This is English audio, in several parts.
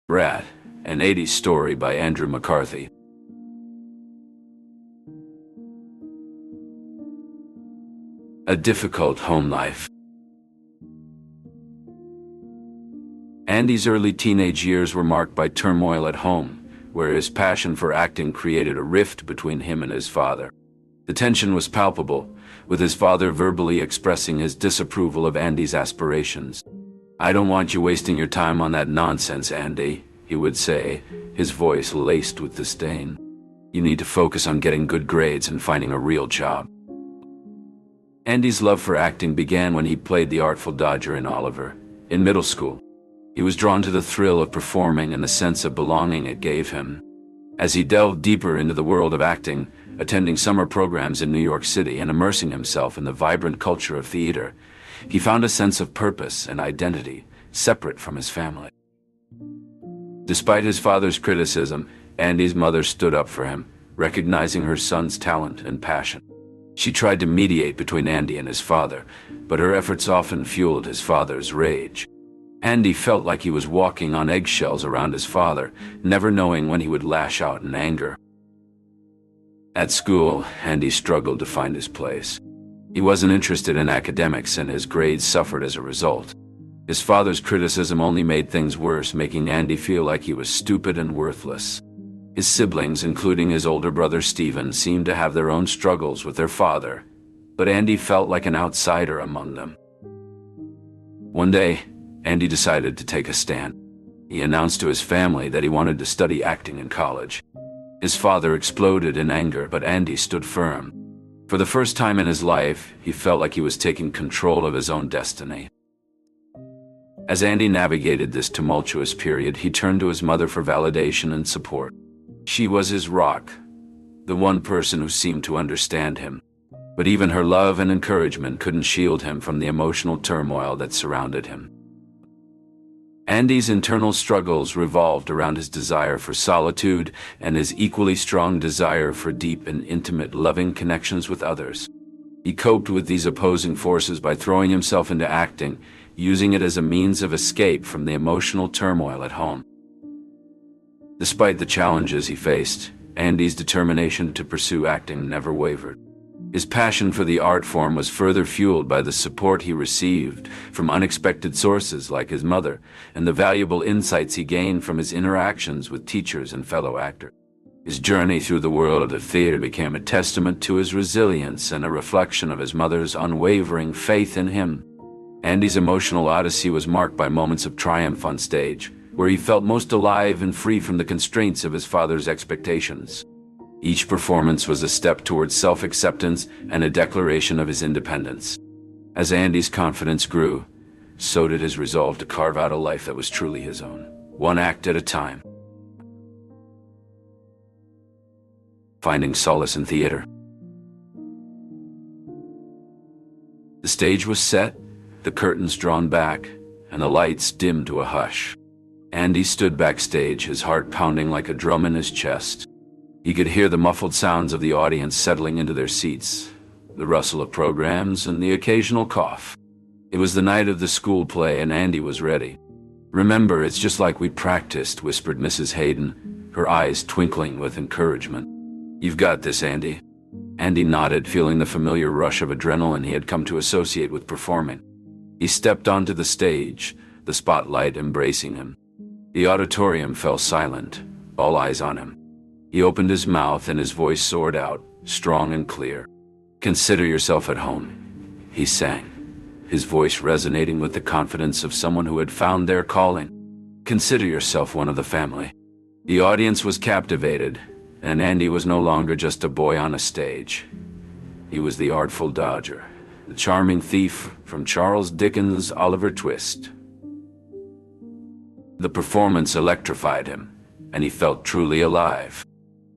Brat, an '80s story by Andrew McCarthy. A difficult home life. Andy's early teenage years were marked by turmoil at home, where his passion for acting created a rift between him and his father. The tension was palpable, with his father verbally expressing his disapproval of Andy's aspirations. "I don't want you wasting your time on that nonsense, Andy," he would say, his voice laced with disdain. "You need to focus on getting good grades and finding a real job." Andy's love for acting began when he played the Artful Dodger in Oliver. In middle school, he was drawn to the thrill of performing and the sense of belonging it gave him. As he delved deeper into the world of acting, attending summer programs in New York City and immersing himself in the vibrant culture of theater, he found a sense of purpose and identity, separate from his family. Despite his father's criticism, Andy's mother stood up for him, recognizing her son's talent and passion. She tried to mediate between Andy and his father, but her efforts often fueled his father's rage. Andy felt like he was walking on eggshells around his father, never knowing when he would lash out in anger. At school, Andy struggled to find his place. He wasn't interested in academics, and his grades suffered as a result. His father's criticism only made things worse, making Andy feel like he was stupid and worthless. His siblings, including his older brother Stephen, seemed to have their own struggles with their father, but Andy felt like an outsider among them. One day, Andy decided to take a stand. He announced to his family that he wanted to study acting in college. His father exploded in anger, but Andy stood firm. For the first time in his life, he felt like he was taking control of his own destiny. As Andy navigated this tumultuous period, he turned to his mother for validation and support. She was his rock, the one person who seemed to understand him. But even her love and encouragement couldn't shield him from the emotional turmoil that surrounded him. Andy's internal struggles revolved around his desire for solitude and his equally strong desire for deep and intimate loving connections with others. He coped with these opposing forces by throwing himself into acting, using it as a means of escape from the emotional turmoil at home. Despite the challenges he faced, Andy's determination to pursue acting never wavered. His passion for the art form was further fueled by the support he received from unexpected sources like his mother, and the valuable insights he gained from his interactions with teachers and fellow actors. His journey through the world of theater became a testament to his resilience and a reflection of his mother's unwavering faith in him. Andy's emotional odyssey was marked by moments of triumph on stage, where he felt most alive and free from the constraints of his father's expectations. Each performance was a step towards self-acceptance and a declaration of his independence. As Andy's confidence grew, so did his resolve to carve out a life that was truly his own, one act at a time. Finding solace in theater. The stage was set, the curtains drawn back, and the lights dimmed to a hush. Andy stood backstage, his heart pounding like a drum in his chest. He could hear the muffled sounds of the audience settling into their seats, the rustle of programs, and the occasional cough. It was the night of the school play, and Andy was ready. "Remember, it's just like we practiced," whispered Mrs. Hayden, her eyes twinkling with encouragement. "You've got this, Andy." Andy nodded, feeling the familiar rush of adrenaline he had come to associate with performing. He stepped onto the stage, the spotlight embracing him. The auditorium fell silent, all eyes on him. He opened his mouth and his voice soared out, strong and clear. "Consider yourself at home," he sang, his voice resonating with the confidence of someone who had found their calling. "Consider yourself one of the family." The audience was captivated, and Andy was no longer just a boy on a stage. He was the Artful Dodger, the charming thief from Charles Dickens' Oliver Twist. The performance electrified him, and he felt truly alive.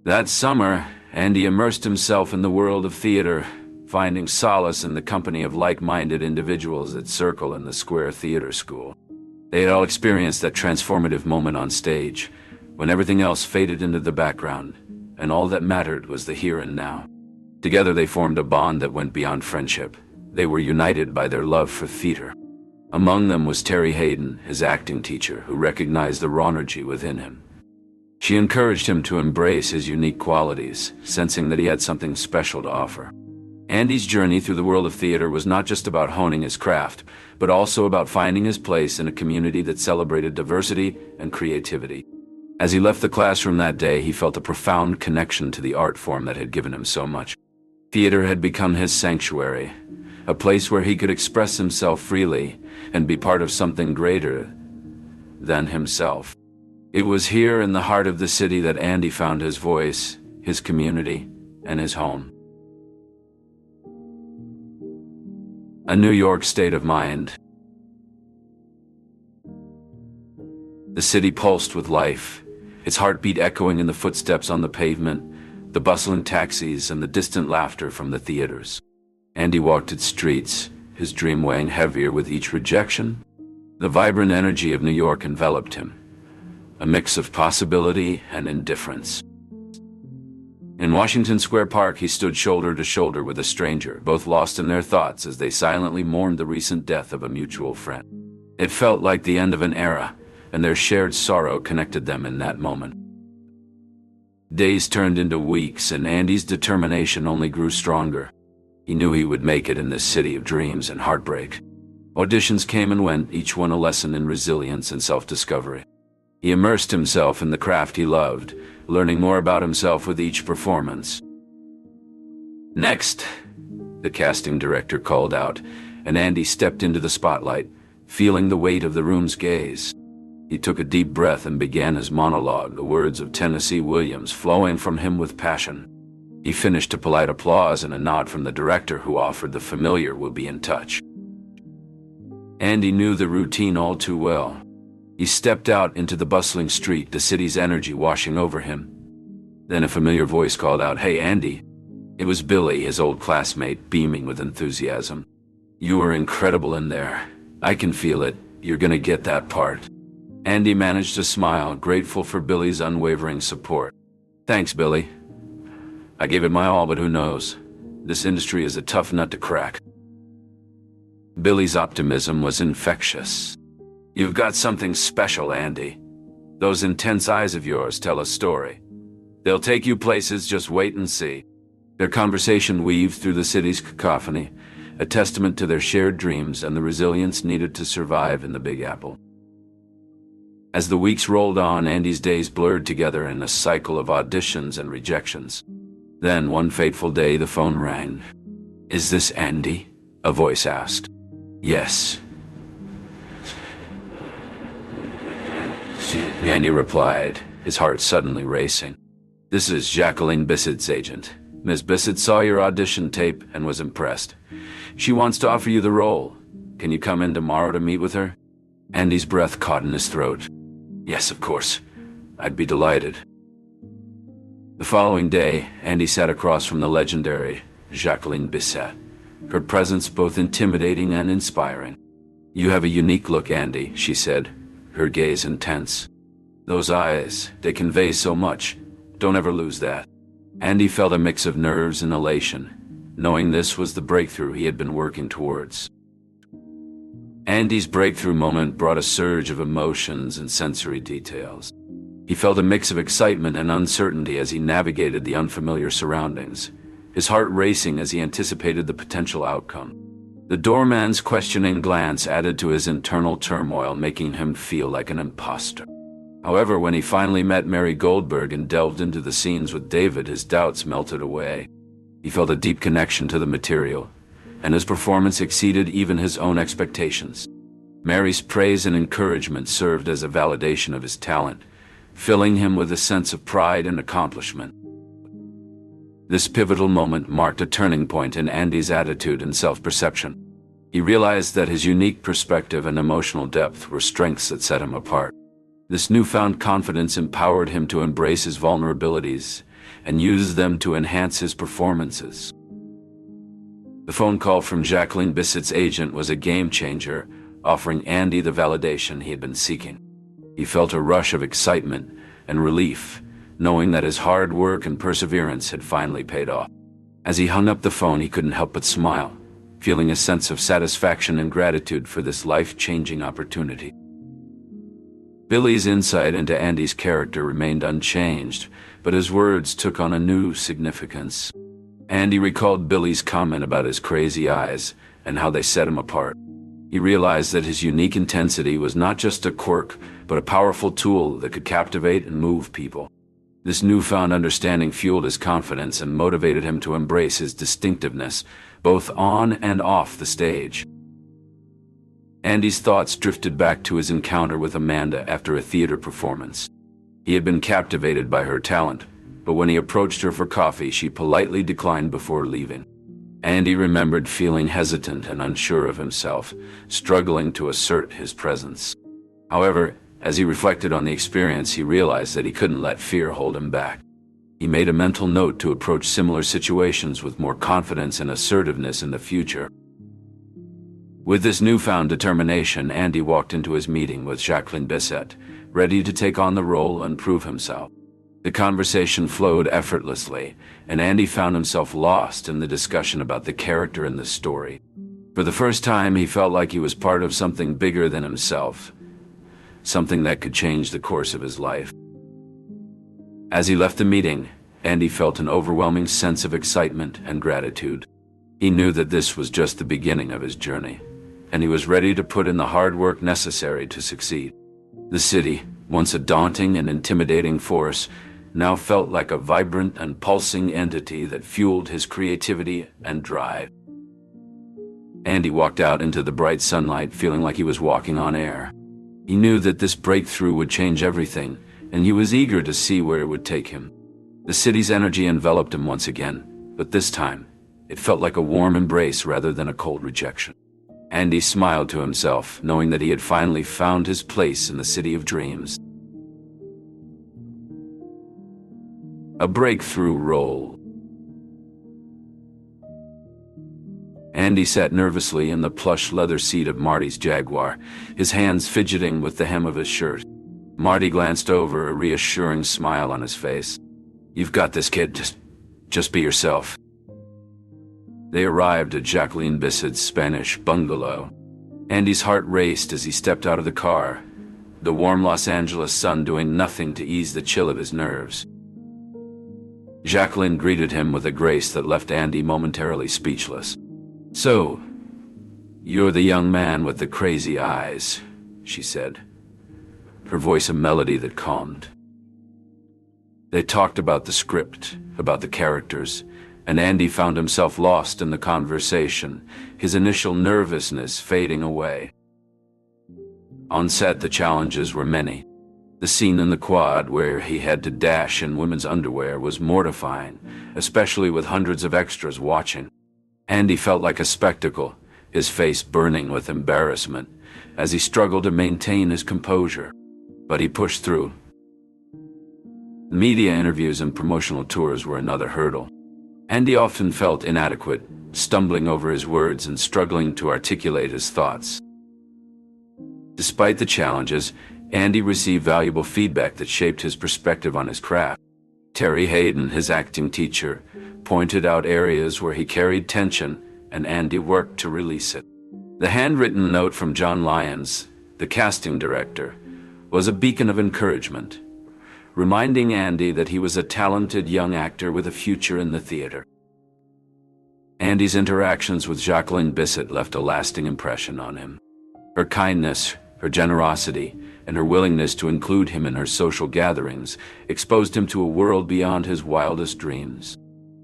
That summer, Andy immersed himself in the world of theater, finding solace in the company of like-minded individuals at Circle and the Square Theater School. They had all experienced that transformative moment on stage, when everything else faded into the background, and all that mattered was the here and now. Together they formed a bond that went beyond friendship. They were united by their love for theater. Among them was Terry Hayden, his acting teacher, who recognized the raw energy within him. She encouraged him to embrace his unique qualities, sensing that he had something special to offer. Andy's journey through the world of theater was not just about honing his craft, but also about finding his place in a community that celebrated diversity and creativity. As he left the classroom that day, he felt a profound connection to the art form that had given him so much. Theater had become his sanctuary, a place where he could express himself freely and be part of something greater than himself. It was here in the heart of the city that Andy found his voice, his community, and his home. A New York state of mind. The city pulsed with life, its heartbeat echoing in the footsteps on the pavement, the bustling taxis, and the distant laughter from the theaters. Andy walked its streets, his dream weighing heavier with each rejection. The vibrant energy of New York enveloped him, a mix of possibility and indifference. In Washington Square Park, he stood shoulder to shoulder with a stranger, both lost in their thoughts as they silently mourned the recent death of a mutual friend. It felt like the end of an era, and their shared sorrow connected them in that moment. Days turned into weeks, and Andy's determination only grew stronger. He knew he would make it in this city of dreams and heartbreak. Auditions came and went, each one a lesson in resilience and self-discovery. He immersed himself in the craft he loved, learning more about himself with each performance. "Next," the casting director called out, and Andy stepped into the spotlight, feeling the weight of the room's gaze. He took a deep breath and began his monologue, the words of Tennessee Williams flowing from him with passion. He finished to polite applause and a nod from the director, who offered the familiar "we'll be in touch." Andy knew the routine all too well. He stepped out into the bustling street, the city's energy washing over him. Then a familiar voice called out, "Hey, Andy." It was Billy, his old classmate, beaming with enthusiasm. "You were incredible in there. I can feel it. You're gonna get that part." Andy managed to smile, grateful for Billy's unwavering support. "Thanks, Billy. I gave it my all, but who knows? This industry is a tough nut to crack." Billy's optimism was infectious. "You've got something special, Andy. Those intense eyes of yours tell a story. They'll take you places, just wait and see." Their conversation weaved through the city's cacophony, a testament to their shared dreams and the resilience needed to survive in the Big Apple. As the weeks rolled on, Andy's days blurred together in a cycle of auditions and rejections. Then, one fateful day, the phone rang. "Is this Andy?" a voice asked. "Yes." Andy replied, his heart suddenly racing. "This is Jacqueline Bissett's agent. Miss Bissett saw your audition tape and was impressed. She wants to offer you the role. Can you come in tomorrow to meet with her?" Andy's breath caught in his throat. "Yes, of course. I'd be delighted." The following day, Andy sat across from the legendary Jacqueline Bisset, her presence both intimidating and inspiring. "You have a unique look, Andy," she said, her gaze intense. "Those eyes, they convey so much. Don't ever lose that." Andy felt a mix of nerves and elation, knowing this was the breakthrough he had been working towards. Andy's breakthrough moment brought a surge of emotions and sensory details. He felt a mix of excitement and uncertainty as he navigated the unfamiliar surroundings, his heart racing as he anticipated the potential outcome. The doorman's questioning glance added to his internal turmoil, making him feel like an imposter. However, when he finally met Mary Goldberg and delved into the scenes with David, his doubts melted away. He felt a deep connection to the material, and his performance exceeded even his own expectations. Mary's praise and encouragement served as a validation of his talent, filling him with a sense of pride and accomplishment. This pivotal moment marked a turning point in Andy's attitude and self-perception. He realized that his unique perspective and emotional depth were strengths that set him apart. This newfound confidence empowered him to embrace his vulnerabilities and use them to enhance his performances. The phone call from Jacqueline Bissett's agent was a game-changer, offering Andy the validation he had been seeking. He felt a rush of excitement and relief, knowing that his hard work and perseverance had finally paid off. As he hung up the phone, he couldn't help but smile, feeling a sense of satisfaction and gratitude for this life-changing opportunity. Billy's insight into Andy's character remained unchanged, but his words took on a new significance. Andy recalled Billy's comment about his crazy eyes and how they set him apart. He realized that his unique intensity was not just a quirk, but a powerful tool that could captivate and move people. This newfound understanding fueled his confidence and motivated him to embrace his distinctiveness, both on and off the stage. Andy's thoughts drifted back to his encounter with Amanda after a theater performance. He had been captivated by her talent, but when he approached her for coffee, she politely declined before leaving. Andy remembered feeling hesitant and unsure of himself, struggling to assert his presence. However, as he reflected on the experience, he realized that he couldn't let fear hold him back. He made a mental note to approach similar situations with more confidence and assertiveness in the future. With this newfound determination, Andy walked into his meeting with Jacqueline Bisset, ready to take on the role and prove himself. The conversation flowed effortlessly, and Andy found himself lost in the discussion about the character and the story. For the first time, he felt like he was part of something bigger than himself, something that could change the course of his life. As he left the meeting, Andy felt an overwhelming sense of excitement and gratitude. He knew that this was just the beginning of his journey, and he was ready to put in the hard work necessary to succeed. The city, once a daunting and intimidating force, now felt like a vibrant and pulsing entity that fueled his creativity and drive. Andy walked out into the bright sunlight feeling like he was walking on air. He knew that this breakthrough would change everything, and he was eager to see where it would take him. The city's energy enveloped him once again, but this time, it felt like a warm embrace rather than a cold rejection. Andy smiled to himself, knowing that he had finally found his place in the city of dreams. A breakthrough role. Andy sat nervously in the plush leather seat of Marty's Jaguar, his hands fidgeting with the hem of his shirt. Marty glanced over, a reassuring smile on his face. "You've got this, kid. Just be yourself." They arrived at Jacqueline Bisset's Spanish bungalow. Andy's heart raced as he stepped out of the car, the warm Los Angeles sun doing nothing to ease the chill of his nerves. Jacqueline greeted him with a grace that left Andy momentarily speechless. "So, you're the young man with the crazy eyes," she said, her voice a melody that calmed. They talked about the script, about the characters, and Andy found himself lost in the conversation, his initial nervousness fading away. On set, the challenges were many. The scene in the quad where he had to dash in women's underwear was mortifying, especially with hundreds of extras watching. Andy felt like a spectacle, his face burning with embarrassment, as he struggled to maintain his composure. But he pushed through. Media interviews and promotional tours were another hurdle. Andy often felt inadequate, stumbling over his words and struggling to articulate his thoughts. Despite the challenges, Andy received valuable feedback that shaped his perspective on his craft. Terry Hayden, his acting teacher, pointed out areas where he carried tension, and Andy worked to release it. The handwritten note from John Lyons, the casting director, was a beacon of encouragement, reminding Andy that he was a talented young actor with a future in the theater. Andy's interactions with Jacqueline Bisset left a lasting impression on him. Her kindness, her generosity, and her willingness to include him in her social gatherings exposed him to a world beyond his wildest dreams.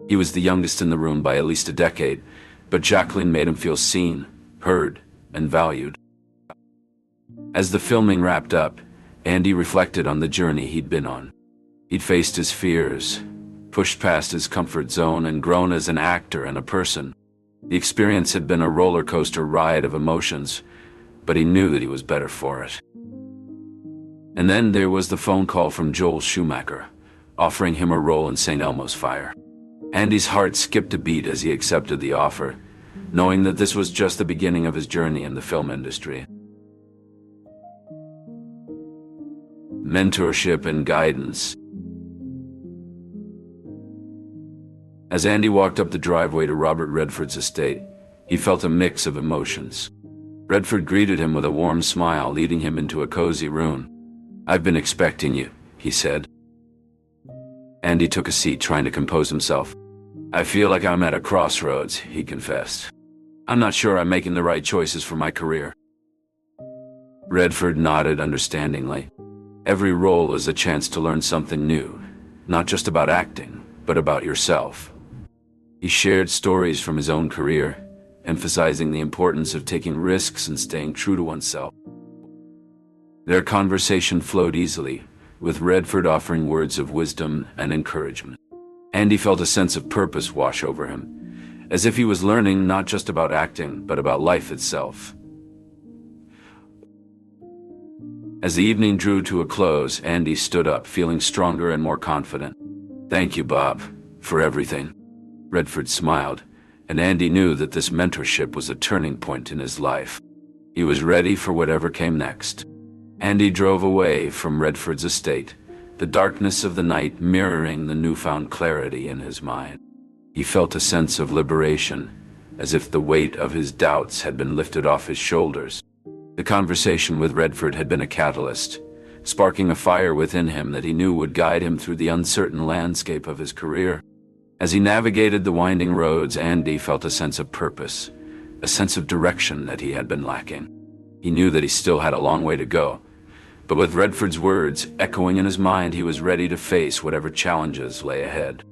He was the youngest in the room by at least a decade, but Jacqueline made him feel seen, heard, and valued. As the filming wrapped up, Andy reflected on the journey he'd been on. He'd faced his fears, pushed past his comfort zone, and grown as an actor and a person. The experience had been a roller coaster ride of emotions, but he knew that he was better for it. And then there was the phone call from Joel Schumacher, offering him a role in St. Elmo's Fire. Andy's heart skipped a beat as he accepted the offer, knowing that this was just the beginning of his journey in the film industry. Mentorship and guidance. As Andy walked up the driveway to Robert Redford's estate, He felt a mix of emotions. Redford greeted him with a warm smile, leading him into a cozy room. "I've been expecting you," he said. Andy took a seat, trying to compose himself. "I feel like I'm at a crossroads," he confessed. "I'm not sure I'm making the right choices for my career." Redford nodded understandingly. Every role is a chance to learn something new, not just about acting, but about yourself. He shared stories from his own career, emphasizing the importance of taking risks and staying true to oneself. Their conversation flowed easily, with Redford offering words of wisdom and encouragement. Andy felt a sense of purpose wash over him, as if he was learning not just about acting, but about life itself. As the evening drew to a close, Andy stood up, feeling stronger and more confident. "Thank you, Bob, for everything." Redford smiled, and Andy knew that this mentorship was a turning point in his life. He was ready for whatever came next. Andy drove away from Redford's estate, the darkness of the night mirroring the newfound clarity in his mind. He felt a sense of liberation, as if the weight of his doubts had been lifted off his shoulders. The conversation with Redford had been a catalyst, sparking a fire within him that he knew would guide him through the uncertain landscape of his career. As he navigated the winding roads, Andy felt a sense of purpose, a sense of direction that he had been lacking. He knew that he still had a long way to go, but with Redford's words echoing in his mind, he was ready to face whatever challenges lay ahead.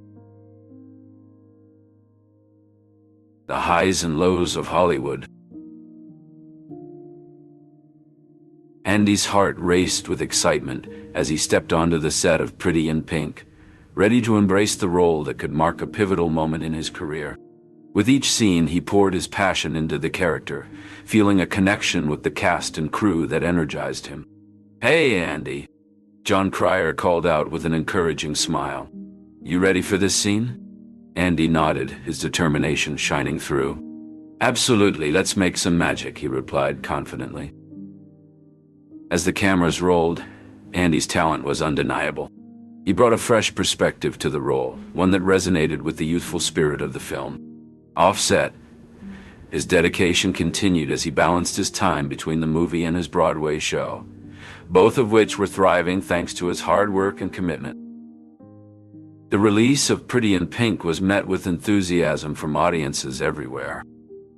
The highs and lows of Hollywood. Andy's heart raced with excitement as he stepped onto the set of Pretty in Pink, ready to embrace the role that could mark a pivotal moment in his career. With each scene, he poured his passion into the character, feeling a connection with the cast and crew that energized him. "Hey, Andy," John Cryer called out with an encouraging smile. "You ready for this scene?" Andy nodded, his determination shining through. "Absolutely, let's make some magic," he replied confidently. As the cameras rolled, Andy's talent was undeniable. He brought a fresh perspective to the role, one that resonated with the youthful spirit of the film. Offset, his dedication continued as he balanced his time between the movie and his Broadway show, both of which were thriving thanks to his hard work and commitment. The release of Pretty in Pink was met with enthusiasm from audiences everywhere.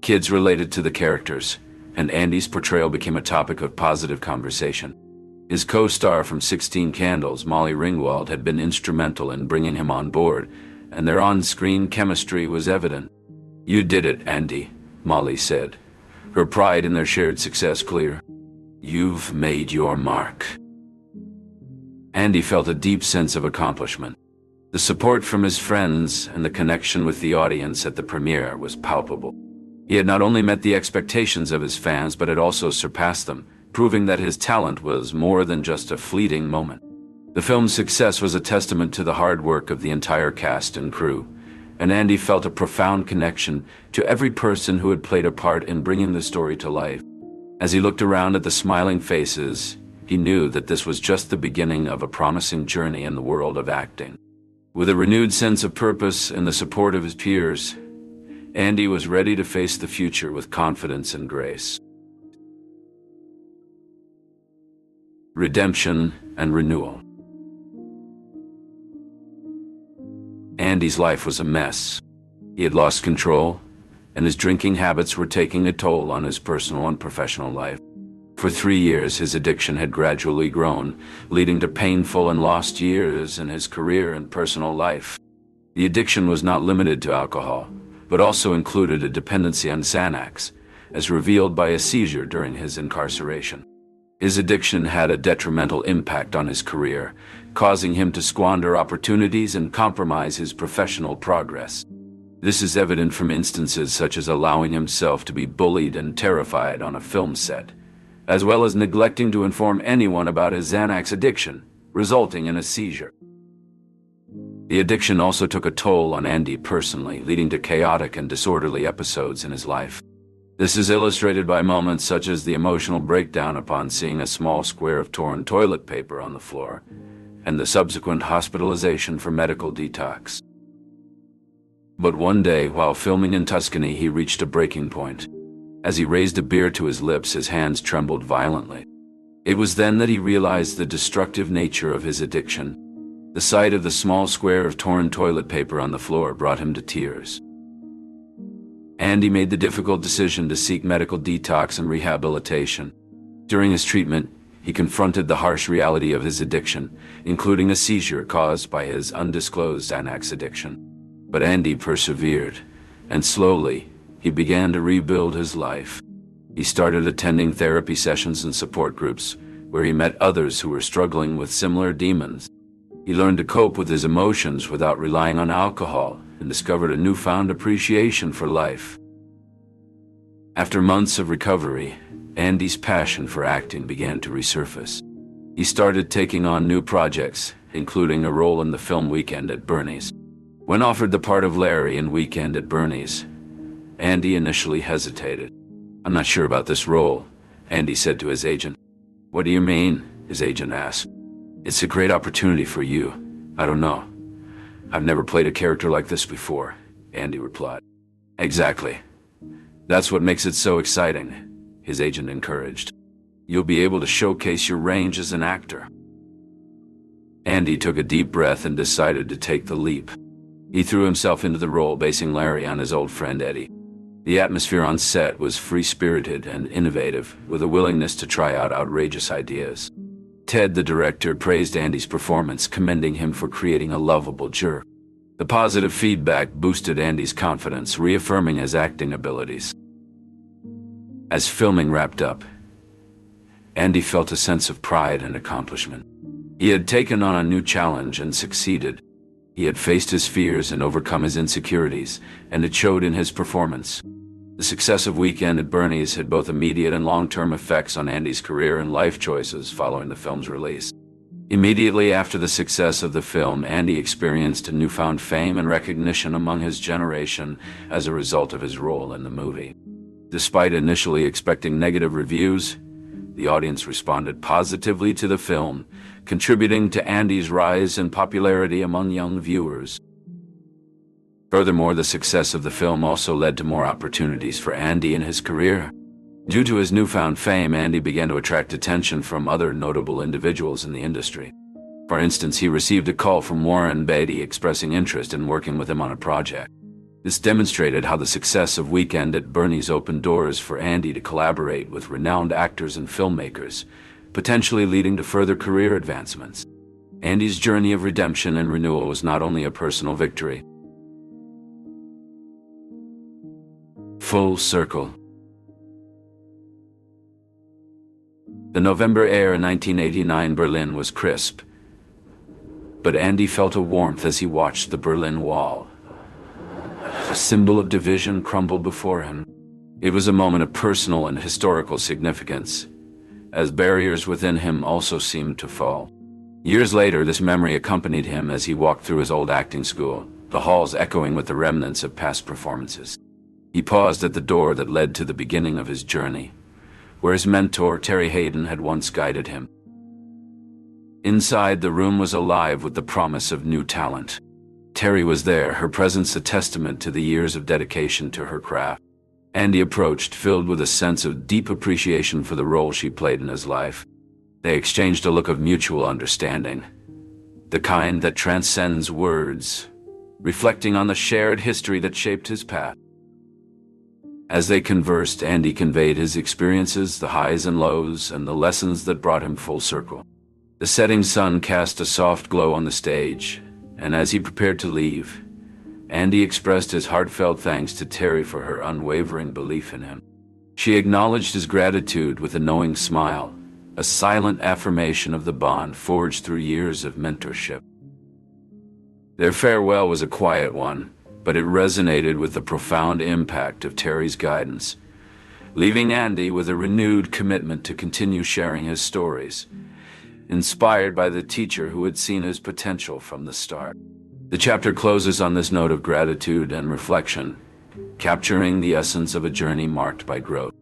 Kids related to the characters, and Andy's portrayal became a topic of positive conversation. His co-star from 16 Candles, Molly Ringwald, had been instrumental in bringing him on board, and their on-screen chemistry was evident. "You did it, Andy," Molly said, her pride in their shared success clear. "You've made your mark." Andy felt a deep sense of accomplishment. The support from his friends and the connection with the audience at the premiere was palpable. He had not only met the expectations of his fans, but had also surpassed them, proving that his talent was more than just a fleeting moment. The film's success was a testament to the hard work of the entire cast and crew, and Andy felt a profound connection to every person who had played a part in bringing the story to life. As he looked around at the smiling faces, he knew that this was just the beginning of a promising journey in the world of acting. With a renewed sense of purpose and the support of his peers, Andy was ready to face the future with confidence and grace. Redemption and renewal. Andy's life was a mess. He had lost control, and his drinking habits were taking a toll on his personal and professional life. For 3 years, his addiction had gradually grown, leading to painful and lost years in his career and personal life. The addiction was not limited to alcohol, but also included a dependency on Xanax, as revealed by a seizure during his incarceration. His addiction had a detrimental impact on his career, causing him to squander opportunities and compromise his professional progress. This is evident from instances such as allowing himself to be bullied and terrified on a film set, as well as neglecting to inform anyone about his Xanax addiction, resulting in a seizure. The addiction also took a toll on Andy personally, leading to chaotic and disorderly episodes in his life. This is illustrated by moments such as the emotional breakdown upon seeing a small square of torn toilet paper on the floor, and the subsequent hospitalization for medical detox. But one day, while filming in Tuscany, he reached a breaking point. As he raised a beer to his lips, his hands trembled violently. It was then that he realized the destructive nature of his addiction. The sight of the small square of torn toilet paper on the floor brought him to tears. Andy made the difficult decision to seek medical detox and rehabilitation. During his treatment, he confronted the harsh reality of his addiction, including a seizure caused by his undisclosed Xanax addiction. But Andy persevered, and slowly, he began to rebuild his life. He started attending therapy sessions and support groups, where he met others who were struggling with similar demons. He learned to cope with his emotions without relying on alcohol, and discovered a newfound appreciation for life. After months of recovery, Andy's passion for acting began to resurface. He started taking on new projects, including a role in the film Weekend at Bernie's. When offered the part of Larry in Weekend at Bernie's, Andy initially hesitated. "I'm not sure about this role," Andy said to his agent. "What do you mean?" his agent asked. "It's a great opportunity for you. I don't know. I've never played a character like this before," Andy replied. "Exactly. That's what makes it so exciting," his agent encouraged. "You'll be able to showcase your range as an actor." Andy took a deep breath and decided to take the leap. He threw himself into the role, basing Larry on his old friend Eddie. The atmosphere on set was free-spirited and innovative, with a willingness to try out outrageous ideas. Ted, the director, praised Andy's performance, commending him for creating a lovable jerk. The positive feedback boosted Andy's confidence, reaffirming his acting abilities. As filming wrapped up, Andy felt a sense of pride and accomplishment. He had taken on a new challenge and succeeded. He had faced his fears and overcome his insecurities, and it showed in his performance. The success of Weekend at Bernie's had both immediate and long-term effects on Andy's career and life choices following the film's release. Immediately after the success of the film, Andy experienced a newfound fame and recognition among his generation as a result of his role in the movie. Despite initially expecting negative reviews, the audience responded positively to the film, contributing to Andy's rise in popularity among young viewers. Furthermore, the success of the film also led to more opportunities for Andy in his career. Due to his newfound fame, Andy began to attract attention from other notable individuals in the industry. For instance, he received a call from Warren Beatty expressing interest in working with him on a project. This demonstrated how the success of Weekend at Bernie's opened doors for Andy to collaborate with renowned actors and filmmakers, potentially leading to further career advancements. Andy's journey of redemption and renewal was not only a personal victory. Full circle. The November air in 1989 Berlin was crisp, but Andy felt a warmth as he watched the Berlin Wall. A symbol of division crumbled before him. It was a moment of personal and historical significance, as barriers within him also seemed to fall. Years later, this memory accompanied him as he walked through his old acting school, the halls echoing with the remnants of past performances. He paused at the door that led to the beginning of his journey, where his mentor, Terry Hayden, had once guided him. Inside, the room was alive with the promise of new talent. Terry was there, her presence a testament to the years of dedication to her craft. Andy approached, filled with a sense of deep appreciation for the role she played in his life. They exchanged a look of mutual understanding, the kind that transcends words, reflecting on the shared history that shaped his path. As they conversed, Andy conveyed his experiences, the highs and lows, and the lessons that brought him full circle. The setting sun cast a soft glow on the stage, and as he prepared to leave, Andy expressed his heartfelt thanks to Terry for her unwavering belief in him. She acknowledged his gratitude with a knowing smile, a silent affirmation of the bond forged through years of mentorship. Their farewell was a quiet one, but it resonated with the profound impact of Terry's guidance, leaving Andy with a renewed commitment to continue sharing his stories, inspired by the teacher who had seen his potential from the start. The chapter closes on this note of gratitude and reflection, capturing the essence of a journey marked by growth.